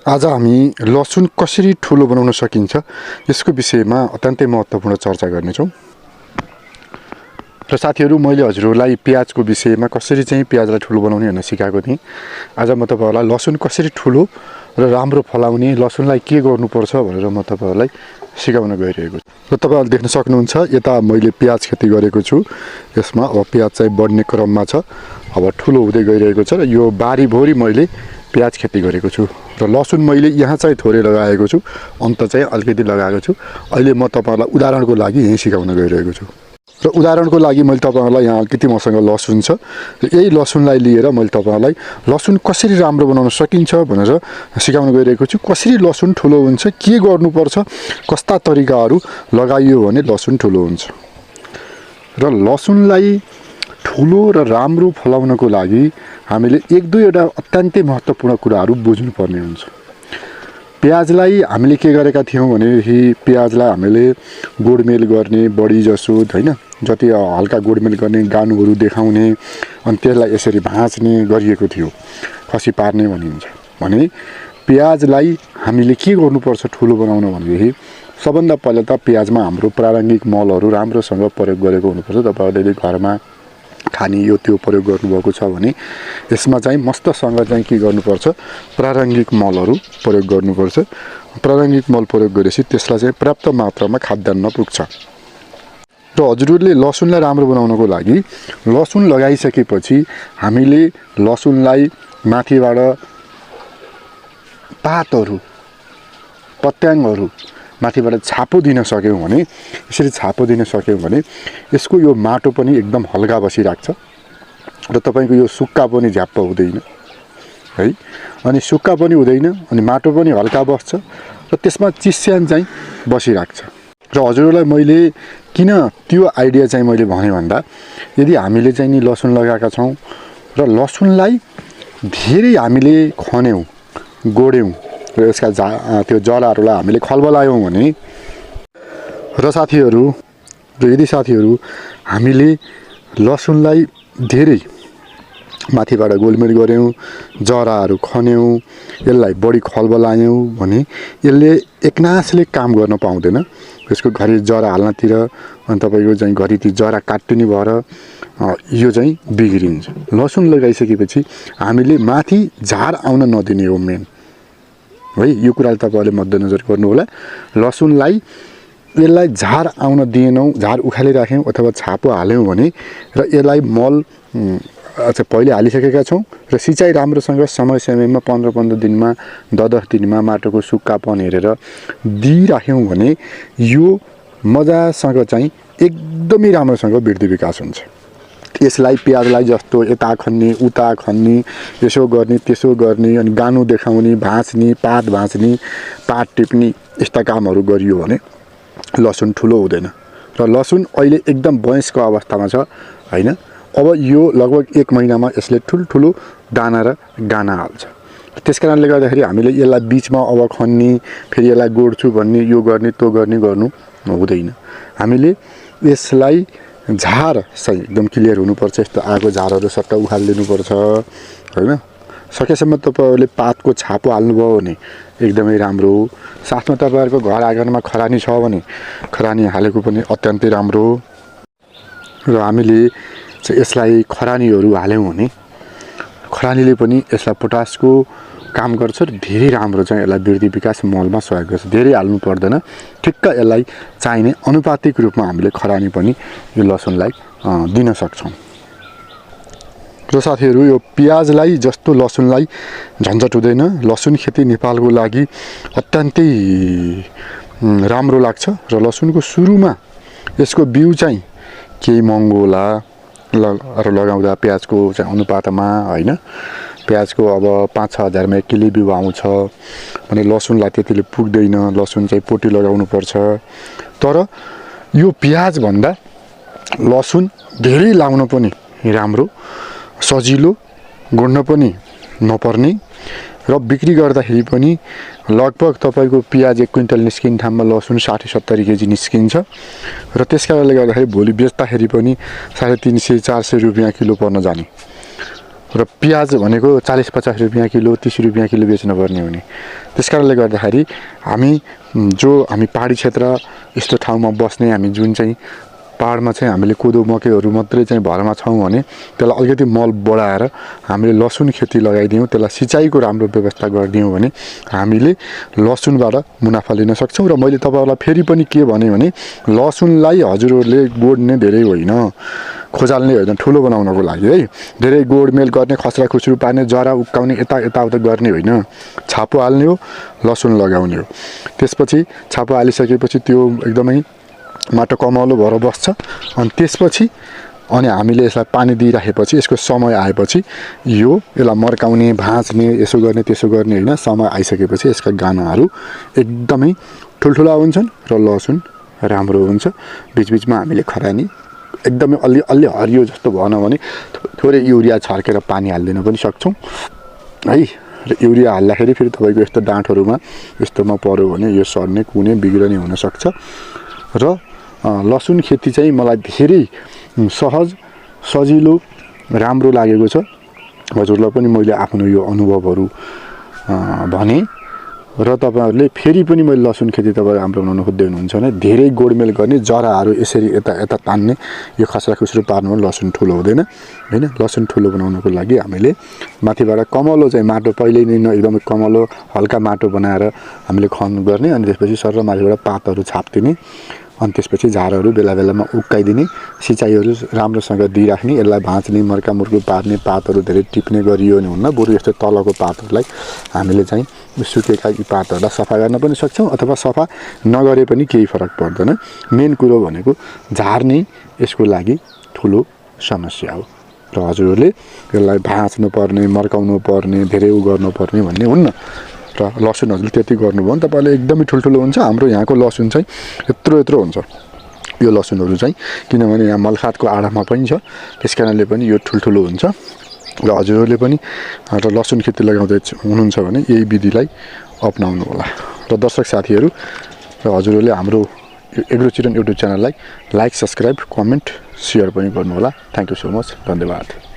आज हामी लसुन कसरी ठुलो बनाउन सकिन्छ यसको विषयमा अत्यन्तै महत्त्वपूर्ण चर्चा गर्नेछौँ। र साथीहरू, मैले हजुरहरूलाई प्याजको विषयमा कसरी चाहिँ प्याजलाई ठुलो बनाउने भनेर सिकाएको थिएँ। आज म तपाईँहरूलाई लसुन कसरी ठुलो र राम्रो फलाउने, लसुनलाई के गर्नुपर्छ भनेर म तपाईँहरूलाई सिकाउन गइरहेको छु। र तपाईँहरूले देख्न सक्नुहुन्छ, यता मैले प्याज खेती गरेको छु। यसमा अब प्याज चाहिँ बढ्ने क्रममा छ, अब ठुलो हुँदै गइरहेको छ। र यो बारीभरि मैले प्याज खेती गरेको छु। र लसुन मैले यहाँ चाहिँ थोरै लगाएको छु, अन्त चाहिँ अलिकति लगाएको छु। अहिले म तपाईँहरूलाई उदाहरणको लागि यहीँ सिकाउन गइरहेको छु। र उदाहरणको लागि मैले तपाईँहरूलाई यहाँ अलिकति मसँग लसुन छ। र यही लसुनलाई लिएर मैले तपाईँहरूलाई लसुन कसरी राम्रो बनाउन सकिन्छ भनेर सिकाउन गइरहेको छु। कसरी लसुन ठुलो हुन्छ, के गर्नुपर्छ, कस्ता तरिकाहरू लगाइयो भने लसुन ठुलो हुन्छ। र लसुनलाई ठुलो र राम्रो फलाउनको लागि हामीले एक दुईवटा अत्यन्तै महत्त्वपूर्ण कुराहरू बुझ्नुपर्ने हुन्छ। प्याजलाई हामीले के गरेका थियौँ भनेदेखि प्याजलाई हामीले गोडमेल गर्ने, बढी जसो होइन, जति हल्का गोडमेल गर्ने, गानुहरू देखाउने, अनि त्यसलाई यसरी भाँच्ने गरिएको थियो। खसी पार्ने भनिन्छ। भने प्याजलाई हामीले के गर्नुपर्छ ठुलो बनाउन भनेदेखि सबभन्दा पहिला त प्याजमा हाम्रो प्रारम्भिक मलहरू राम्रोसँग प्रयोग गरेको हुनुपर्छ। तपाईँहरूले घरमा खाने यो त्यो प्रयोग गर्नुभएको छ भने यसमा चाहिँ मस्तसँग चाहिँ के गर्नुपर्छ, प्रारम्भिक मलहरू प्रयोग गर्नुपर्छ। प्रारम्भिक मल प्रयोग गरेपछि त्यसलाई चाहिँ पर्याप्त मात्रामा खाद्यान्न पुग्छ। र हजुरहरूले लसुनलाई राम्रो बनाउनको लागि लसुन लगाइसकेपछि हामीले लसुनलाई माथिबाट पातहरू, पत्याङहरू माथिबाट छापो दिन सक्यौँ भने, यसरी छापो दिन सक्यौँ भने यसको यो माटो पनि एकदम हल्का बसिराख्छ र तपाईँको यो सुक्खा पनि झ्याप्प हुँदैन है। अनि सुक्खा पनि हुँदैन, अनि माटो पनि हल्का बस्छ र त्यसमा चिस्यान चाहिँ बसिराख्छ। र हजुरहरूलाई मैले किन त्यो आइडिया चाहिँ मैले भने भन्दा, यदि हामीले चाहिँ नि लसुन लगाएका छौँ र लसुनलाई धेरै हामीले खन्यौँ, गोड्यौँ र यसका त्यो जराहरूलाई हामीले खल्बलायौँ भने, र साथीहरू, यदि साथीहरू हामीले लसुनलाई धेरै माथिबाट गोलमेल गऱ्यौँ, जराहरू खन्यौँ, यसलाई बढी खल्बलायौँ भने यसले एकनासले काम गर्न पाउँदैन। यसको घरि जरा हाल्नतिर अनि तपाईँको चाहिँ घरि ती जरा काट्टिने भएर यो चाहिँ बिग्रिन्छ। लसुन लगाइसकेपछि हामीले माथि झार आउन नदिने हो मेन है। यो कुराले तपाईँहरूले मध्यनजर गर्नु होला। लसुनलाई यसलाई झार आउन दिएनौँ, झार उखालिराख्यौँ अथवा छापो हाल्यौँ भने र यसलाई मल पहिले हालिसकेका छौँ र सिँचाइ राम्रोसँग समय समयमा 15-15 दिनमा 10-10 दिनमा माटोको सुक्खापन हेरेर दिइराख्यौँ भने यो मजासँग चाहिँ एकदमै राम्रोसँग वृद्धि विकास हुन्छ। यसलाई प्याजलाई जस्तो यता खन्ने उता खन्ने, यसो गर्ने त्यसो गर्ने, अनि गानु देखाउने, भाँच्ने, पात भाँच्ने, पात टिप्ने, यस्ता कामहरू गरियो भने लसुन ठुलो हुँदैन। र लसुन अहिले एकदम वयस्क अवस्थामा छ होइन। अब यो लगभग 1 महिनामा यसले ठुल्ठुलो दाना र गाना हाल्छ। त्यस कारणले गर्दाखेरि हामीले यसलाई बिचमा अब खन्ने, फेरि यसलाई गोड्छु भन्ने, यो गर्ने त्यो गर्ने गर्नु हुँदैन। हामीले यसलाई झार चाहिँ एकदम क्लियर हुनुपर्छ। यस्तो आगो झारहरू सट्ट उखालिदिनुपर्छ होइन। सकेसम्म तपाईँहरूले पातको छापो हाल्नुभयो भने एकदमै राम्रो हो। साथमा तपाईँहरूको घर आँगनमा खरानी छ भने खरानी हालेको पनि अत्यन्तै राम्रो हो। र हामीले चाहिँ यसलाई खरानीहरू हाल्यौँ भने खरानीले पनि यसलाई पोटासको काम गर्छ र धेरै राम्रो चाहिँ यसलाई वृद्धि विकास मलमा सहयोग गर्छ। धेरै हाल्नु पर्दैन, ठिक्क यसलाई चाहिने अनुपातिक रूपमा हामीले खरानी पनि यो लसुनलाई दिन सक्छौँ। र साथीहरू, यो प्याजलाई जस्तो लसुनलाई झन्झट हुँदैन। लसुन खेती नेपालको लागि अत्यन्तै राम्रो लाग्छ। र लसुनको सुरुमा यसको बिउ चाहिँ केही महँगो होला र लगाउँदा प्याजको चाहिँ अनुपातमा होइन। प्याजको अब 5-6 हजारमा 1 किलो बिउ आउँछ भने लसुनलाई त्यतिले पुग्दैन। लसुन चाहिँ पोटी लगाउनु पर्छ। तर यो प्याजभन्दा लसुन धेरै लाउन पनि राम्रो, सजिलो, गोड्न पनि नपर्ने र बिक्री गर्दाखेरि पनि लगभग तपाईँको प्याज 1 क्विन्टल निस्किने ठाउँमा लसुन 60-70 केजी निस्किन्छ। र त्यस कारणले गर्दाखेरि भोलि बेच्दाखेरि पनि 350-400 रुपियाँ किलो पर्न जाने। र प्याज भनेको 40-50 रुपियाँ किलो 30 रुपियाँ किलो बेच्नुपर्ने हुने। त्यस कारणले गर्दाखेरि हामी पहाडी क्षेत्र यस्तो ठाउँमा बस्ने हामी जुन चाहिँ पहाडमा चाहिँ हामीले कोदो मकैहरू मात्रै चाहिँ भरमा छौँ भने त्यसलाई अलिकति मल बढाएर हामीले लसुन खेती लगाइदियौँ, त्यसलाई सिँचाइको राम्रो व्यवस्था गरिदियौँ भने हामीले लसुनबाट मुनाफा लिन सक्छौँ। र मैले तपाईँहरूलाई फेरि पनि के भने लसुनलाई हजुरहरूले गोड्ने धेरै होइन, खोजाल्ने होइन, ठुलो बनाउनको लागि है, धेरै गोडमेल गर्ने, खस्रा खुस्रो पार्ने, जरा उक्काउने, यताउता गर्ने होइन, छापो हाल्ने हो, लसुन लगाउने हो। त्यसपछि छापो हालिसकेपछि त्यो एकदमै माटो कमलो भएर बस्छ। अनि त्यसपछि हामीले यसलाई पानी दिइराखेपछि यसको समय आएपछि यसलाई मर्काउने, भाँच्ने, यसो गर्ने त्यसो गर्ने होइन, समय आइसकेपछि यसका गानाहरू एकदमै ठुल्ठुला हुन्छन् र लसुन राम्रो हुन्छ। बिचबिचमा हामीले खरानी एकदमै अलि हरियो जस्तो भएन भने थोरै युरिया छर्केर पानी हालिदिन पनि सक्छौँ है। र युरिया हाल्दाखेरि फेरि तपाईँको यस्तो डाँठहरूमा यस्तोमा पऱ्यो भने यो सर्ने, कुने, बिग्रने हुनसक्छ। र लसुन खेती चाहिँ मलाई धेरै सहज, सजिलो, राम्रो लागेको छ। हजुरलाई पनि मैले आफ्नो यो अनुभवहरू भने। र तपाईँहरूले फेरि पनि मैले लसुन खेती तपाईँ राम्रो बनाउन खोज्दै हुनुहुन्छ भने धेरै गोडमेल गर्ने, जराहरू यसरी यता तान्ने, यो खस्रा खुस्रो पार्नु भने लसुन ठुलो हुँदैन होइन। लसुन ठुलो बनाउनको लागि हामीले माथिबाट कमलो चाहिँ माटो पहिल्यै नै एकदमै कमलो हल्का माटो बनाएर हामीले खन गर्ने, अनि त्यसपछि सर माथिबाट पातहरू छापिदिने, अनि त्यसपछि झारहरू बेला बेलामा उक्काइदिने, सिँचाइहरू राम्रोसँग दिइराख्ने, यसलाई भाँच्ने, मर्कामुर्को पार्ने, पातहरू धेरै टिप्ने गरियो भने हुन्न, बरु यस्तो तलको पातहरूलाई हामीले चाहिँ सुकेका यी पातहरूलाई सफा गर्न पनि सक्छौँ, अथवा सफा नगरे पनि केही फरक पर्दैन। मेन कुरो भनेको झार नै यसको लागि ठुलो समस्या हो। र हजुरहरूले यसलाई भाँच्नु पर्ने, मर्काउनु पर्ने, धेरै गर्नुपर्ने भन्ने हुन्न। र लसुन हजुरले त्यति गर्नुभयो भने तपाईँले एकदमै ठुल्ठुलो हुन्छ। हाम्रो यहाँको लसुन चाहिँ यत्रो हुन्छ यो लसुनहरू चाहिँ, किनभने यहाँ मलखातको आडामा पनि छ, त्यस कारणले पनि यो ठुल्ठुलो हुन्छ। र हजुरहरूले पनि लसुन खेती लगाउँदै हुनुहुन्छ भने यही विधिलाई अपनाउनु होला। र दर्शक साथीहरू र हजुरहरूले हाम्रो एग्रोचिरन युट्युब च्यानललाई लाइक, सब्सक्राइब, कमेन्ट, सेयर पनि गर्नुहोला। थ्याङ्क यू सो मच, धन्यवाद।